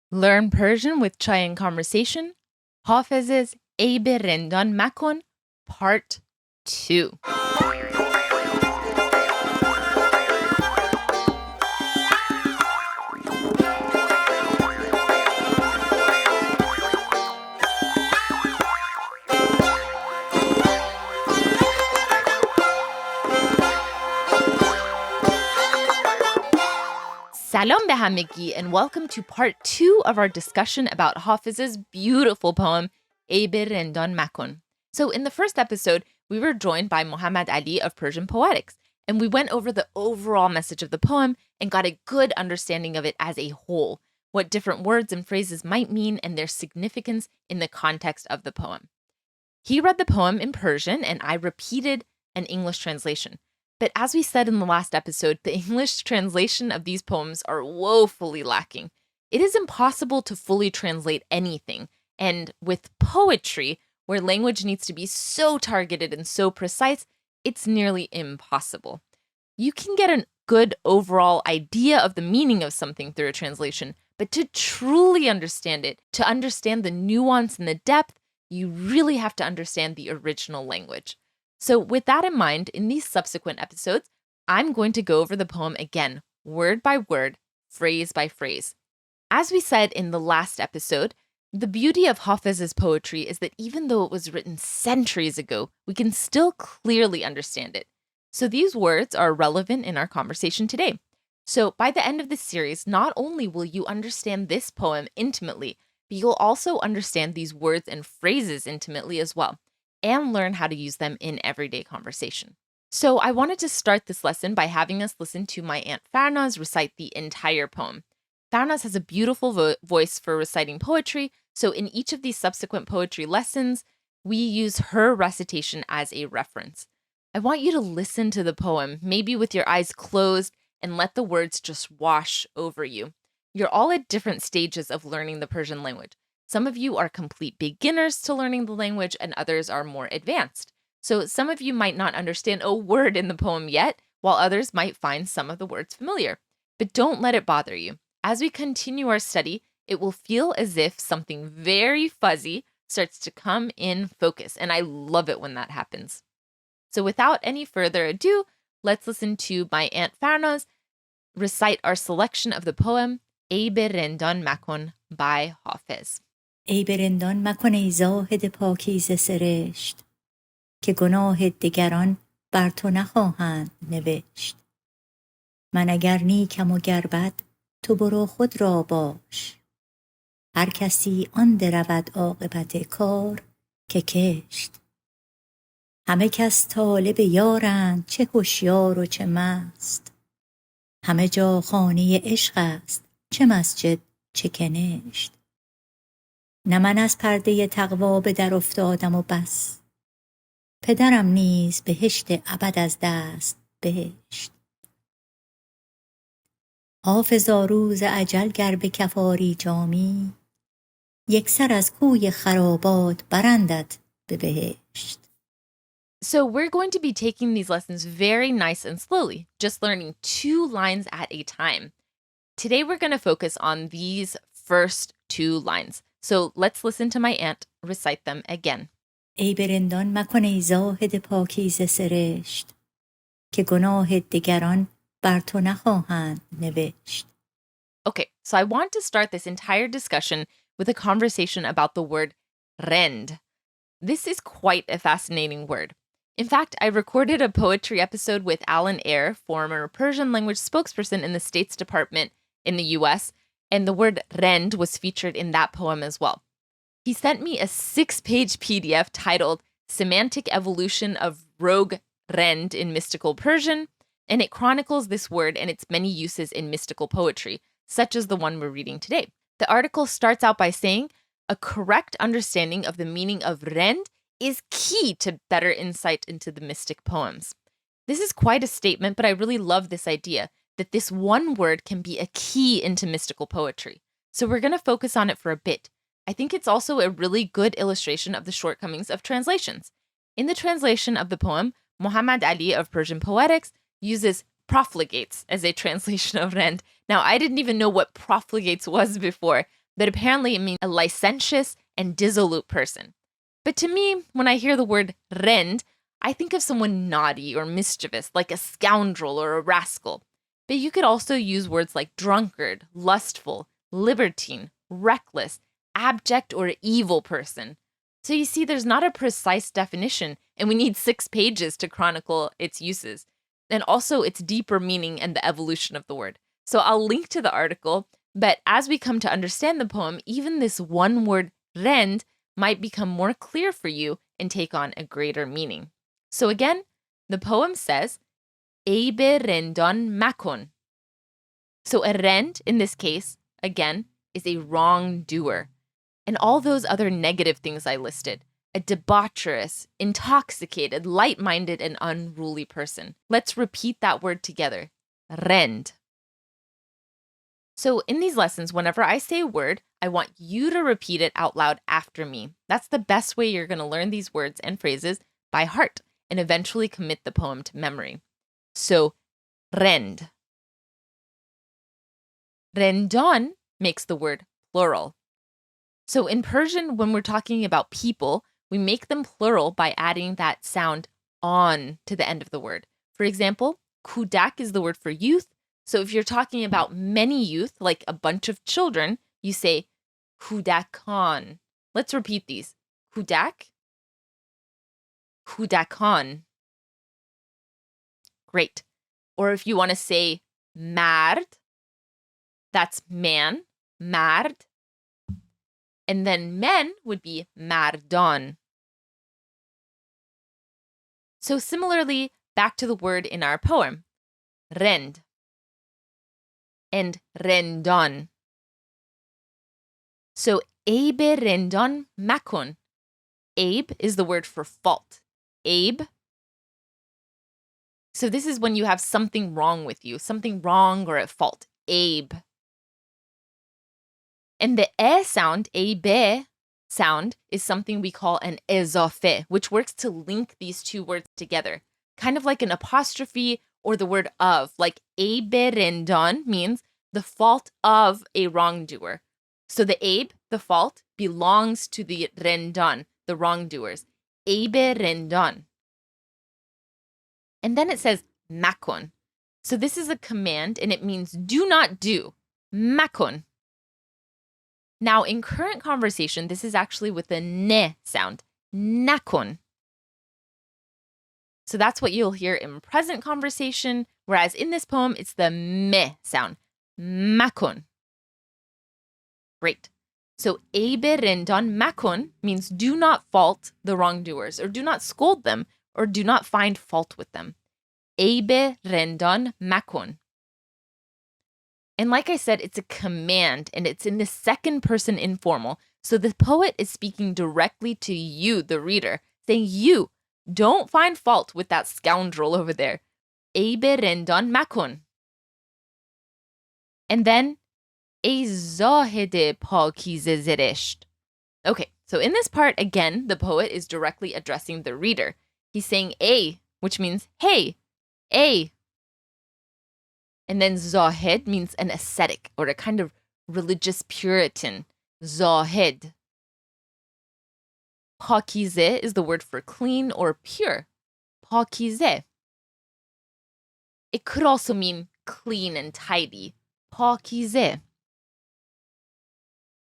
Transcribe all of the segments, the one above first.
Learn Persian with Chai and Conversation, Hafez's aybé rendān makon, Part 2. Salam be hamegi, and welcome to part 2 of our discussion about Hafez's beautiful poem, aybé rendān makon. So in the first episode, we were joined by Muhammad Ali of Persian Poetics, and we went over the overall message of the poem and got a good understanding of it as a whole, what different words and phrases might mean and their significance in the context of the poem. He read the poem in Persian, and I repeated an English translation. But as we said in the last episode, the English translation of these poems are woefully lacking. It is impossible to fully translate anything. And with poetry, where language needs to be so targeted and so precise, it's nearly impossible. You can get a good overall idea of the meaning of something through a translation, but to truly understand it, to understand the nuance and the depth, you really have to understand the original language. So with that in mind, in these subsequent episodes, I'm going to go over the poem again, word by word, phrase by phrase. As we said in the last episode, the beauty of Hafez's poetry is that even though it was written centuries ago, we can still clearly understand it. So these words are relevant in our conversation today. So by the end of this series, not only will you understand this poem intimately, but you'll also understand these words and phrases intimately as well, and learn how to use them in everyday conversation. So I wanted to start this lesson by having us listen to my Aunt Farnaz recite the entire poem. Farnaz has a beautiful voice for reciting poetry, so in each of these subsequent poetry lessons, we use her recitation as a reference. I want you to listen to the poem, maybe with your eyes closed, and let the words just wash over you. You're all at different stages of learning the Persian language. Some of you are complete beginners to learning the language, and others are more advanced. So some of you might not understand a word in the poem yet, while others might find some of the words familiar. But don't let it bother you. As we continue our study, it will feel as if something very fuzzy starts to come in focus, and I love it when that happens. So without any further ado, let's listen to my Aunt Farnaz recite our selection of the poem, aybé rendān makon by Hafez. aybé rendān makon ای زاهد پاکیزه سرشت که گناه دگران بر تو نخواهند نوشت. من اگر نیکم و گر بد تو برو خود را باش. هر کسی آن درود عاقبت کار که کشت. همه کس طالب یارند، چه هوشیار و چه مست. همه جا خانه عشق است، چه مسجد چه کنشت. نه من از پرده تقوا به در افتادم و بس. پدرم نیز بهشت ابد از دست بهشت. حافظا روز اجل گر به کفاری جامی، یک سر از کوی خرابات برندت به بهشت. So we're going to be taking these lessons very nice and slowly, just learning 2 lines at a time. Today we're going to focus on these first 2 lines. So let's listen to my aunt recite them again. aybé rendān makon ای زاهد پاکیزه سرشت که گناه دگران بر تو نخواهند نوشت. Okay, so I want to start this entire discussion with a conversation about the word rend. This is quite a fascinating word. In fact, I recorded a poetry episode with Alan Eyre, former Persian language spokesperson in the States Department in the US, and the word rend was featured in that poem as well. He sent me a 6-page PDF titled Semantic Evolution of Rogue Rend in Mystical Persian, and it chronicles this word and its many uses in mystical poetry, such as the one we're reading today. The article starts out by saying, a correct understanding of the meaning of rend is key to better insight into the mystic poems. This is quite a statement, but I really love this idea that this one word can be a key into mystical poetry. So we're going to focus on it for a bit. I think it's also a really good illustration of the shortcomings of translations. In the translation of the poem, Muhammad Ali of Persian Poetics uses profligates as a translation of rend. Now, I didn't even know what profligates was before, but apparently it means a licentious and dissolute person. But to me, when I hear the word rend, I think of someone naughty or mischievous, like a scoundrel or a rascal. But you could also use words like drunkard, lustful, libertine, reckless, abject, or evil person. So you see, there's not a precise definition, and we need 6 pages to chronicle its uses, and also its deeper meaning and the evolution of the word. So I'll link to the article, but as we come to understand the poem, even this one word rend might become more clear for you and take on a greater meaning. So again, the poem says, aybé rendān makon. So a rend, in this case, again, is a wrongdoer. And all those other negative things I listed, a debaucherous, intoxicated, light-minded, and unruly person. Let's repeat that word together, rend. So in these lessons, whenever I say a word, I want you to repeat it out loud after me. That's the best way you're going to learn these words and phrases by heart and eventually commit the poem to memory. So, rend. Rendān makes the word plural. So in Persian, when we're talking about people, we make them plural by adding that sound on to the end of the word. For example, kudak is the word for youth. So if you're talking about many youth, like a bunch of children, you say kudakan. Let's repeat these. Kudak, kudakan. Great. Or if you want to say mard, that's man, mard. And then men would be mardān. So similarly, back to the word in our poem, rend and rendān. So aybé rendān makon. Aib is the word for fault. Aib. So this is when you have something wrong with you, something wrong or at fault. Aib. And the sound, aybé sound, is something we call an ezafe, which works to link these two words together, kind of like an apostrophe or the word of, like aybé rendān means the fault of a wrongdoer. So the aib, the fault, belongs to the rendān, the wrongdoers. Aybé rendān. And then it says makon. So this is a command and it means do not do. Makon. Now, in current conversation, this is actually with the ne sound, nakon. So that's what you'll hear in present conversation, whereas in this poem, it's the me sound, makon. Great. So, aybé rendān makon means do not fault the wrongdoers, or do not scold them, or do not find fault with them. Aybé rendān makon. And like I said, it's a command and it's in the second person informal. So the poet is speaking directly to you, the reader, saying you don't find fault with that scoundrel over there. Aybé rendān makon. And then, ای زاهد پاکیزه seresht. Okay, so in this part, again, the poet is directly addressing the reader. He's saying a, which means hey, a. And then Zāhid means an ascetic or a kind of religious Puritan. Zāhed. Pākeezé is the word for clean or pure. Pākeezé. It could also mean clean and tidy. Pākeezé.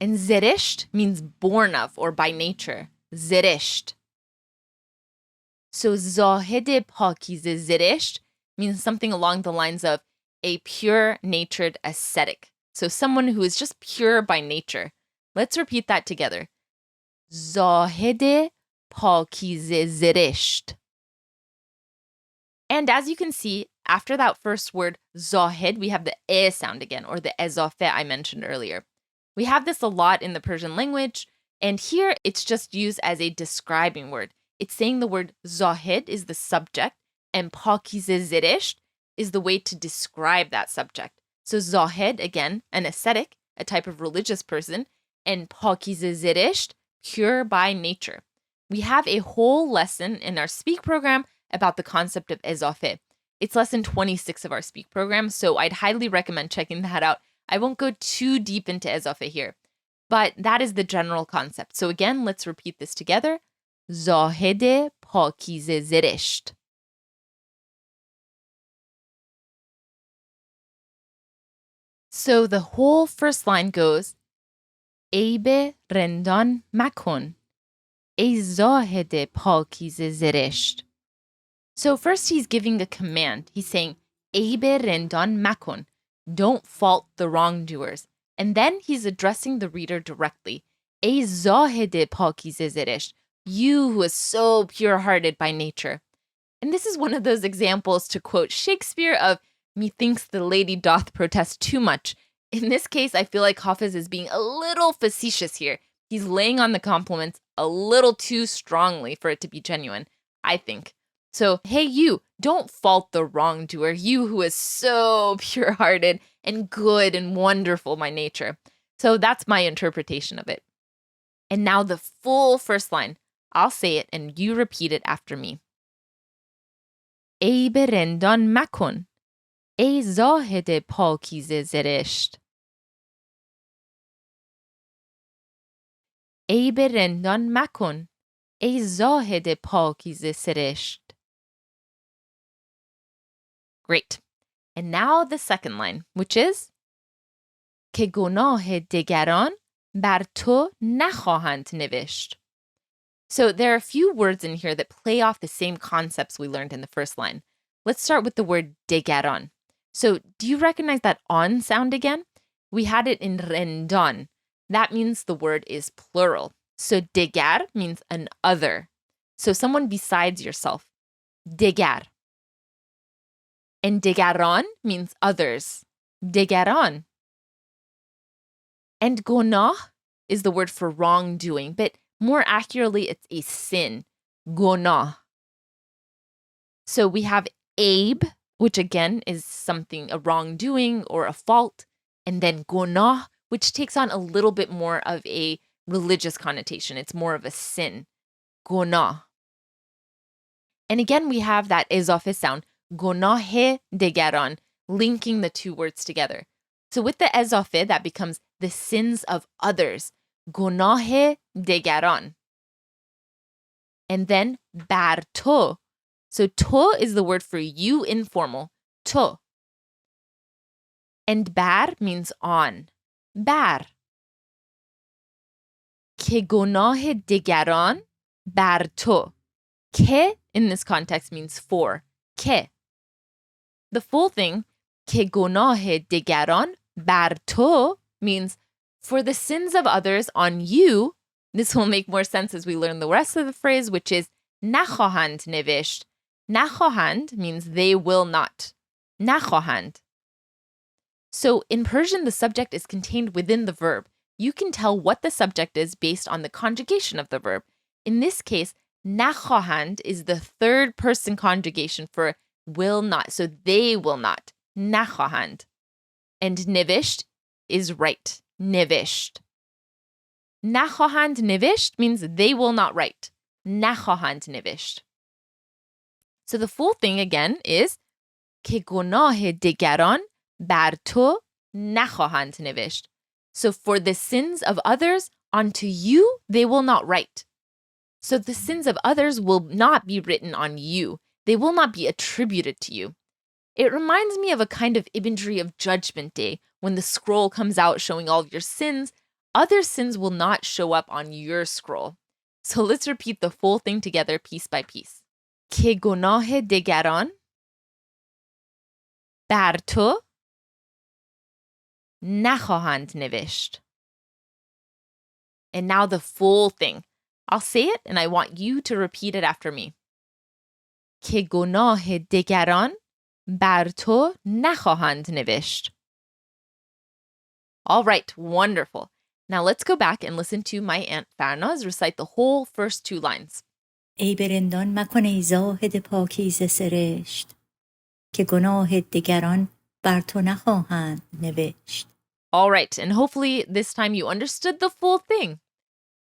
And seresht means born of or by nature. Seresht. So Zāhedé pākeezé seresht means something along the lines of a pure-natured ascetic. So someone who is just pure by nature. Let's repeat that together. Zāhedé pākeezé seresht. And as you can see, after that first word, zahid, we have the e sound again, or the ezafe I mentioned earlier. We have this a lot in the Persian language, and here it's just used as a describing word. It's saying the word zahid is the subject, and pākeezé seresht is the way to describe that subject. So zahid, again, an ascetic, a type of religious person, and pākeezé seresht, pure by nature. We have a whole lesson in our Speak program about the concept of ezafe. It's lesson 26 of our Speak program, so I'd highly recommend checking that out. I won't go too deep into ezafe here. but that is the general concept. So again, let's repeat this together. زاهد پاکیزه زرشت. So the whole first line goes, aybé rendān makon, ای زاهد پاکیزه زرشت. So first he's giving a command. He's saying, aybé rendān makon, don't fault the wrongdoers. And then he's addressing the reader directly. ای زاهد پاکیزه زرشت, you who is so pure-hearted by nature. And this is one of those examples, to quote Shakespeare, of methinks the lady doth protest too much. In this case, I feel like Hafez is being a little facetious here. He's laying on the compliments a little too strongly for it to be genuine, I think. So, hey you, don't fault the wrongdoer, you who is so pure-hearted and good and wonderful by nature. So that's my interpretation of it. And now the full first line. I'll say it and you repeat it after me. aybé rendān makon, ای زاهد پاکیزه زرشت. aybé rendān makon, ای زاهد پاکیزه سرشت. Great. And now the second line, which is که گناه دگران بر تو نخواهند نوشت. So there are a few words in here that play off the same concepts we learned in the first line. Let's start with the word deegarān. So do you recognize that on sound again? We had it in rendān. That means the word is plural. So degar means an other. So someone besides yourself. Degar. And degarān means others. Degarān. And gonāh is the word for wrongdoing, but more accurately, it's a sin. Gonāh. So we have aybé, which again is something, a wrongdoing or a fault, and then gonāh, which takes on a little bit more of a religious connotation. It's more of a sin. Gonāh. And again, we have that ezafe sound, gonāhé degarān, linking the two words together. So with the ezafe, that becomes the sins of others. gonāhé degarān. And then bar to. So to is the word for you, informal. To. And bar means on. Bar. که گناه دگران بر تو. که in this context means for. که. The full thing, که گناه دگران بر تو, means for the sins of others on you. This will make more sense as we learn the rest of the phrase, which is نخواهند nevesht. نخواهند means they will not. نخواهند. So in Persian, the subject is contained within the verb. You can tell what the subject is based on the conjugation of the verb. In this case, nakhāhand is the third person conjugation for will not. So they will not. Nakhāhand. And nevesht is right. Nevesht. Nakhāhand nevesht means they will not write. Nakhāhand nevesht. So the full thing again is که گناه دگران بر تو نخواهند نوشت. So for the sins of others, onto you they will not write. So the sins of others will not be written on you. They will not be attributed to you. It reminds me of a kind of imagery of Judgment Day, when the scroll comes out showing all of your sins. Other sins will not show up on your scroll. So let's repeat the full thing together piece by piece. که گناه دگران بر تو نخواهند نوشت. And now the full thing. I'll say it and I want you to repeat it after me. که گناه دگران بر تو نخواهند نوشت. All right, wonderful. Now let's go back and listen to my Aunt Farnaz recite the whole first two lines. aybé rendān makon ای زاهد پاکیزه سرشت که گناه دگران بر تو نخواهند نوشت. All right, and hopefully this time you understood the full thing.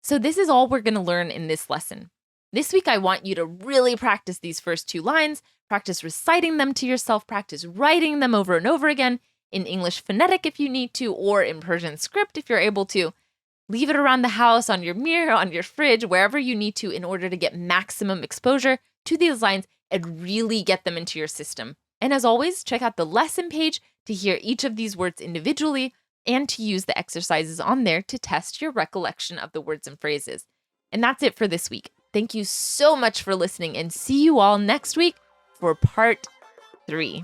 So this is all we're going to learn in this lesson. This week, I want you to really practice these first two lines, practice reciting them to yourself, practice writing them over and over again in English phonetic if you need to, or in Persian script if you're able to. Leave it around the house, on your mirror, on your fridge, wherever you need to in order to get maximum exposure to these lines and really get them into your system. And as always, check out the lesson page to hear each of these words individually and to use the exercises on there to test your recollection of the words and phrases. And that's it for this week. Thank you so much for listening and see you all next week for part 3.